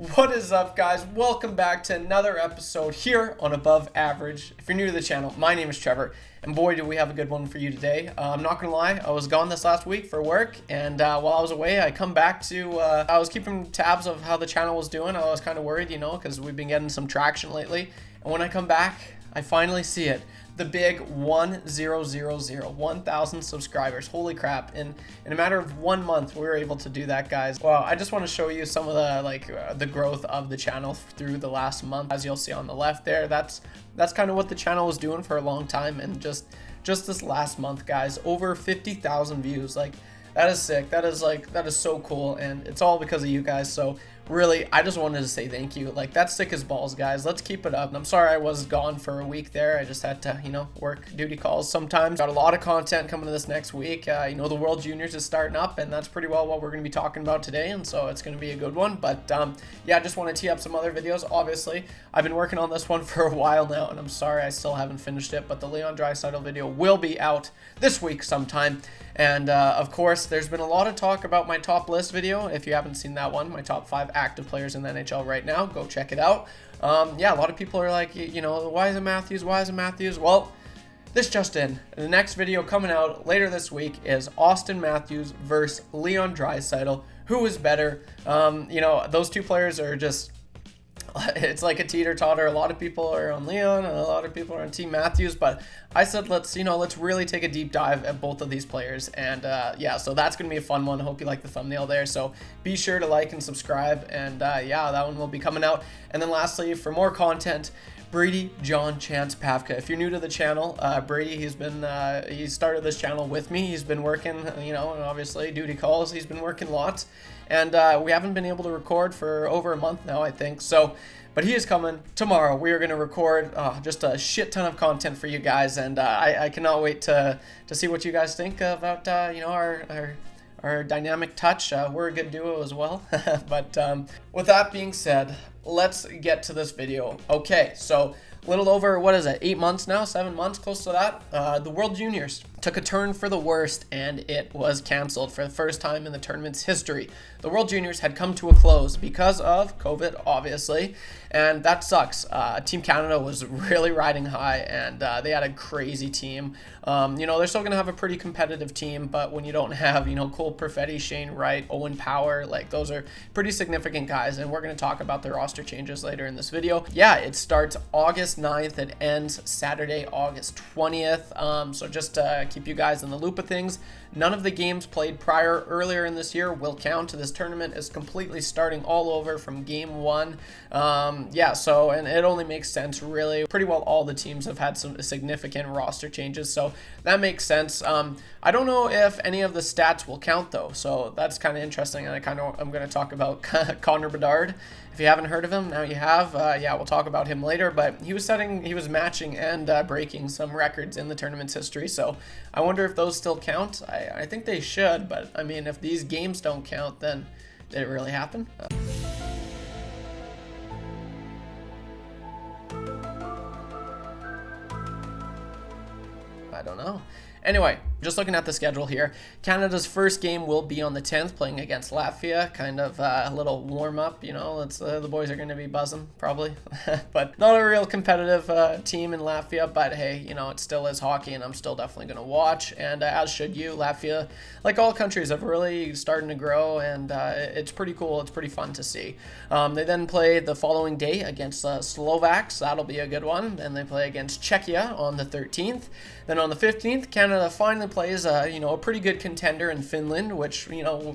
What is up, guys? Welcome back to another episode here on Above Average. If you're new to the channel, my name is Trevor, and boy, do we have a good one for you today. I'm not gonna lie, I was gone this last week for work, and while I was away, I come back to, I was keeping tabs of how the channel was doing. I was kind of worried, because we've been getting some traction lately, and when I come back, I finally see it. The big 1,000 subscribers. Holy crap. In a matter of 1 month, we were able to do that, guys. Well, I just want to show you some of the the growth of the channel through the last month. As you'll see on the left there, that's kind of what the channel was doing for a long time. And just this last month, guys, over 50,000 views. Like, that is sick. That is so cool. And it's all because of you guys. So really, I just wanted to say thank you. Like, that's sick as balls, guys. Let's keep it up. And I'm sorry I was gone for a week there. I just had to, work duty calls sometimes. Got a lot of content coming to this next week. The World Juniors is starting up, and that's pretty well what we're going to be talking about today. And so it's going to be a good one. But yeah, I just want to tee up some other videos. Obviously, I've been working on this one for a while now, and I'm sorry I still haven't finished it. But the Leon Draisaitl video will be out this week sometime. And of course, there's been a lot of talk about my top list video. If you haven't seen that one, my top 5 active players in the NHL right now, go check it out. Yeah, a lot of people are like, why is it Matthews? Why is it Matthews? Well, this just in. The next video coming out later this week is Austin Matthews versus Leon Draisaitl. Who is better? Those two players are just... It's like a teeter-totter. A lot of people are on Leon and a lot of people are on Team Matthews, but I said let's really take a deep dive at both of these players. And yeah, so that's gonna be a fun one. I hope you like the thumbnail there, so be sure to like and subscribe. And yeah, that one will be coming out. And then lastly, for more content, Brady John Chance Pavka. If you're new to the channel, Brady, he started this channel with me. He's been working, and obviously duty calls. He's been working lots, and we haven't been able to record for over a month now, I think. So, but he is coming tomorrow. We are going to record just a shit ton of content for you guys, and I cannot wait to see what you guys think about our dynamic touch. We're a good duo as well. But with that being said, let's get to this video. Okay, so a little over, 8 months now, 7 months, close to that. The World Juniors took a turn for the worst, and it was canceled for the first time in the tournament's history. The World Juniors had come to a close because of COVID, obviously, and that sucks. Team Canada was really riding high, and they had a crazy team. They're still going to have a pretty competitive team, but when you don't have, Cole Perfetti, Shane Wright, Owen Power, like, those are pretty significant guys, and we're going to talk about their roster changes later in this video. Yeah, it starts August 9th. It ends Saturday, August 20th. So just to keep you guys in the loop of things, none of the games played earlier in this year will count. This tournament is completely starting all over from game 1. Yeah, so, and it only makes sense, really. Pretty well all the teams have had some significant roster changes, so that makes sense. I don't know if any of the stats will count, though, so that's kind of interesting, and I'm going to talk about Connor Bedard. If you haven't heard of him, now you have. Yeah, we'll talk about him later, but he was matching and breaking some records in the tournament's history, so I wonder if those still count. I think they should, but I mean, if these games don't count, then did it really happen? I don't know. Anyway, just looking at the schedule here, Canada's first game will be on the 10th, playing against Latvia. Kind of a little warm-up, the boys are going to be buzzing, probably. But not a real competitive team in Latvia, but hey, it still is hockey, and I'm still definitely going to watch, and as should you. Latvia, like all countries, have really starting to grow, and it's pretty cool. It's pretty fun to see. They then play the following day against Slovaks. That'll be a good one. Then they play against Czechia on the 13th. Then on the 15th, Canada finally plays a pretty good contender in Finland, which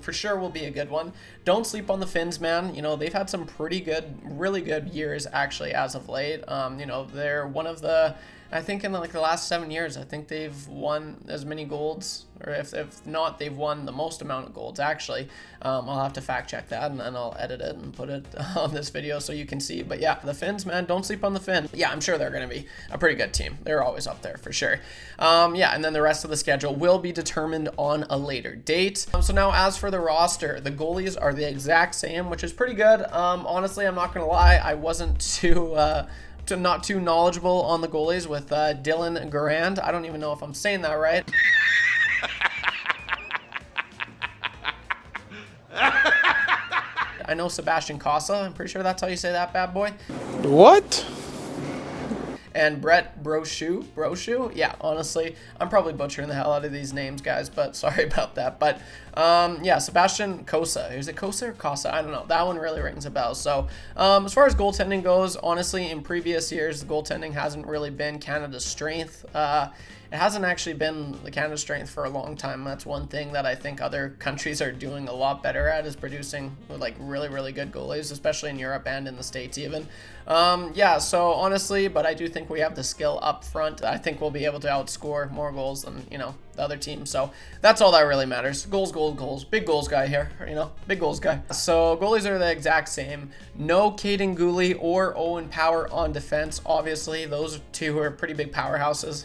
for sure will be a good one. Don't sleep on the Finns, man. They've had some really good years actually as of late. They're one of the, I think in the last 7 years, I think they've won as many golds, or if not, they've won the most amount of golds, actually. I'll have to fact check that, and then I'll edit it and put it on this video so you can see. But yeah, the Finns, man, don't sleep on the Finns. Yeah, I'm sure they're going to be a pretty good team. They're always up there for sure. Yeah, and then the rest of the schedule will be determined on a later date. So now, as for the roster, the goalies are the exact same, which is pretty good. Honestly, I'm not going to lie, I wasn't not too knowledgeable on the goalies with Dylan Garand. I don't even know if I'm saying that right. I know Sebastian Casa. I'm pretty sure that's how you say that bad boy. What? And Brett Brochu. Yeah, honestly, I'm probably butchering the hell out of these names, guys, but sorry about that. But yeah, Sebastian Cosa. Is it Cosa or Casa? I don't know. That one really rings a bell. So as far as goaltending goes, honestly, in previous years, the goaltending hasn't really been Canada's strength. It hasn't actually been the Canada's strength for a long time. That's one thing that I think other countries are doing a lot better at, is producing like really, really good goalies, especially in Europe and in the States even. Yeah, so honestly, but I do think we have the skill up front. I think we'll be able to outscore more goals than, you know, the other team. So that's all that really matters. Goals, goals, goals. Big goals guy here, you know, big goals guy. So goalies are the exact same. No Caden Gooley or Owen Power on defense. Obviously, those two are pretty big powerhouses.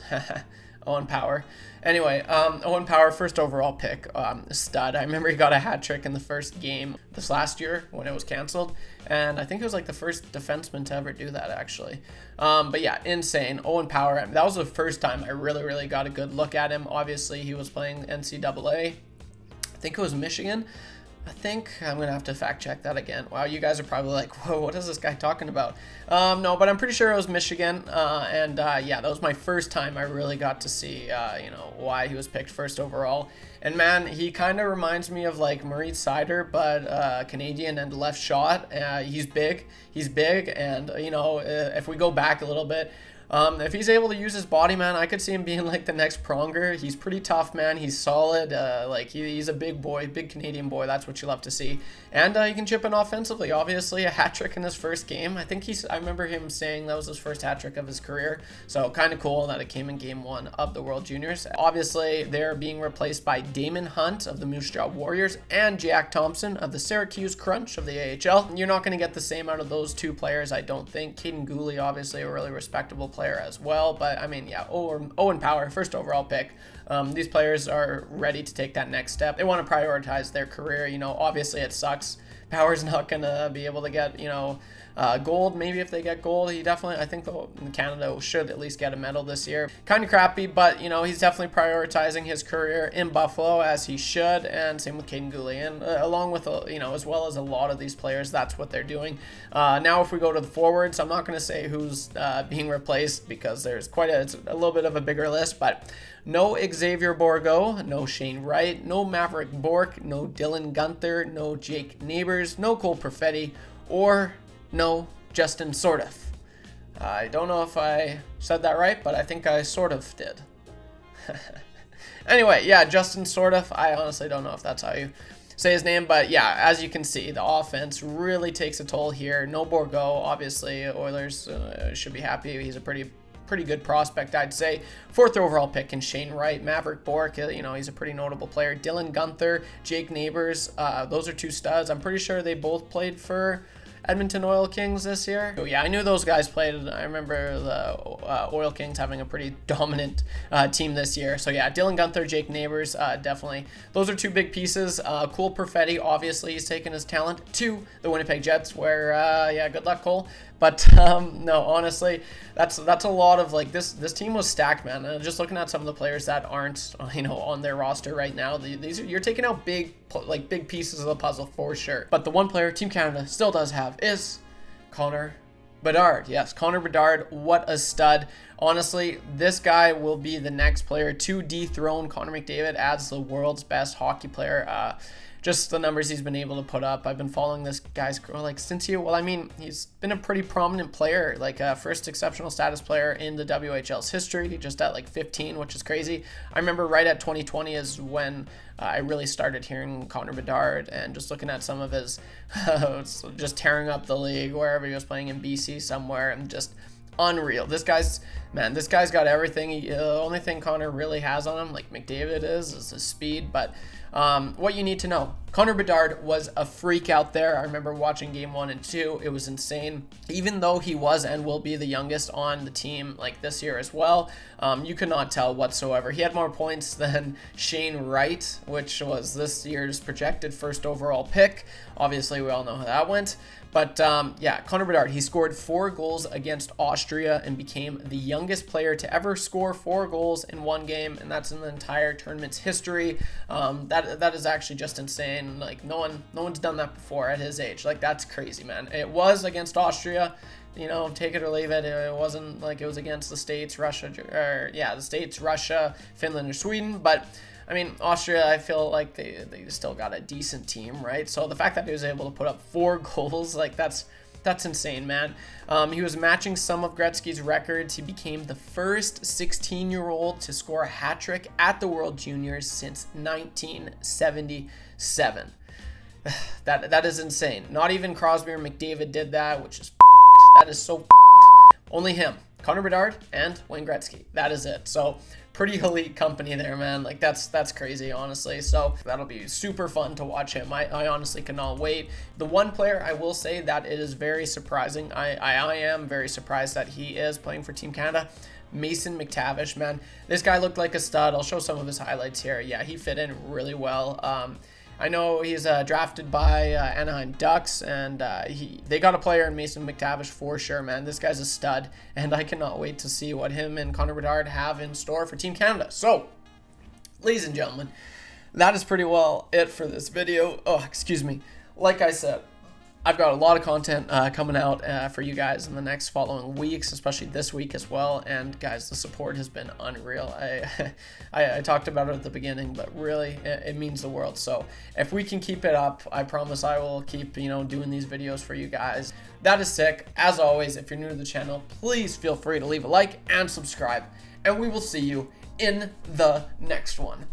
Owen Power. Anyway, Owen Power, first overall pick, stud. I remember he got a hat trick in the first game this last year when it was canceled, and I think it was like the first defenseman to ever do that, actually. But yeah, insane. Owen Power, that was the first time I really got a good look at him. Obviously, he was playing NCAA. I think it was Michigan. I think I'm going to have to fact check that again. Wow, you guys are probably like, whoa, what is this guy talking about? No, but I'm pretty sure it was Michigan. Yeah, that was my first time I really got to see, you know, why he was picked first overall. And man, he kind of reminds me of like Maurice Seider, but Canadian and left shot. He's big, and you know, if we go back a little bit, if he's able to use his body, man, I could see him being like the next Pronger. He's pretty tough, man. He's solid. Like he's a big boy, big Canadian boy. That's what you love to see. And he can chip in offensively. Obviously, a hat trick in his first game. I remember him saying that was his first hat trick of his career. So kind of cool that it came in game 1 of the World Juniors. Obviously, they're being replaced by Damon Hunt of the Moose Jaw Warriors and Jack Thompson of the Syracuse Crunch of the AHL. You're not going to get the same out of those two players, I don't think. Caden Gooley, obviously, a really respectable player as well. But I mean, yeah, Owen Power, first overall pick. These players are ready to take that next step. They want to prioritize their career. You know, obviously it sucks. Power's not going to be able to get, you know, gold. Maybe if they get gold, he definitely, I think Canada should at least get a medal this year. Kind of crappy, but, you know, he's definitely prioritizing his career in Buffalo, as he should, and same with Caden Gooley. And along with, you know, as well as a lot of these players, that's what they're doing. Now, if we go to the forwards, I'm not going to say who's being replaced, because there's it's a little bit of a bigger list, but no Xavier Bourgault, no Shane Wright, no Maverick Bourque, no Dylan Guenther, no Jake Neighbors, no Cole Perfetti, or no Justin Sordoff. I don't know if I said that right, but I think I sort of did. Anyway, yeah, Justin Sordoff. I honestly don't know if that's how you say his name, but yeah, as you can see, the offense really takes a toll here. No Bourgault, obviously. Oilers should be happy. He's a pretty good prospect, I'd say. 4th overall pick in Shane Wright. Maverick Bourque, you know, he's a pretty notable player. Dylan Guenther, Jake Neighbors, those are two studs. I'm pretty sure they both played for Edmonton Oil Kings this year. So yeah, I knew those guys played. I remember the Oil Kings having a pretty dominant team this year. So yeah, Dylan Guenther, Jake Neighbors, definitely. Those are two big pieces. Cole Perfetti, obviously, he's taken his talent to the Winnipeg Jets, where, yeah, good luck, Cole. But no, honestly, that's a lot of, like, this team was stacked, man. Just looking at some of the players that aren't, you know, on their roster right now, you're taking out big pieces of the puzzle for sure. But the one player Team Canada still does have is Connor Bedard. Yes, Connor Bedard, what a stud. Honestly, this guy will be the next player to dethrone Connor McDavid as the world's best hockey player. Just the numbers he's been able to put up. I've been following this guy's like since he's been a pretty prominent player, like first exceptional status player in the WHL's history, just at like 15, which is crazy. I remember right at 2020 is when I really started hearing Connor Bedard, and just looking at some of his just tearing up the league wherever he was playing in BC somewhere, and just unreal. This guy's got everything. The only thing Connor really has on him, like McDavid is his speed. But what you need to know, Connor Bedard was a freak out there. I remember watching game 1 and 2. It was insane. Even though he was and will be the youngest on the team, like this year as well, you could not tell whatsoever. He had more points than Shane Wright, which was this year's projected first overall pick. Obviously, we all know how that went. But yeah, Connor Bedard, he scored 4 goals against Austria and became the youngest player to ever score 4 goals in one game, and that's in the entire tournament's history. That That is actually just insane. Like no one's done that before at his age. Like that's crazy, man. It was against Austria, you know, take it or leave it. It wasn't like it was against the States, Russia, or yeah, the States, Russia, Finland, or Sweden. But I mean, Austria, I feel like they still got a decent team, right? So the fact that he was able to put up 4 goals, like that's insane, man. He was matching some of Gretzky's records. He became the first 16-year-old to score a hat trick at the World Juniors since 1977. That is insane. Not even Crosby or McDavid did that, which is that is so only him, Connor Bedard, and Wayne Gretzky. That is it. So pretty elite company there, man. Like that's crazy, honestly. So that'll be super fun to watch him. I honestly cannot wait. The one player I will say that it is very surprising. I am very surprised that he is playing for Team Canada. Mason McTavish, man. This guy looked like a stud. I'll show some of his highlights here. Yeah, he fit in really well. I know he's drafted by Anaheim Ducks, and they got a player in Mason McTavish for sure, man. This guy's a stud, and I cannot wait to see what him and Connor Bedard have in store for Team Canada. So, ladies and gentlemen, that is pretty well it for this video. Oh, excuse me. Like I said, I've got a lot of content coming out for you guys in the next following weeks, especially this week as well. And guys, the support has been unreal. I talked about it at the beginning, but really it means the world. So if we can keep it up, I promise I will keep, you know, doing these videos for you guys. That is sick. As always, if you're new to the channel, please feel free to leave a like and subscribe, and we will see you in the next one.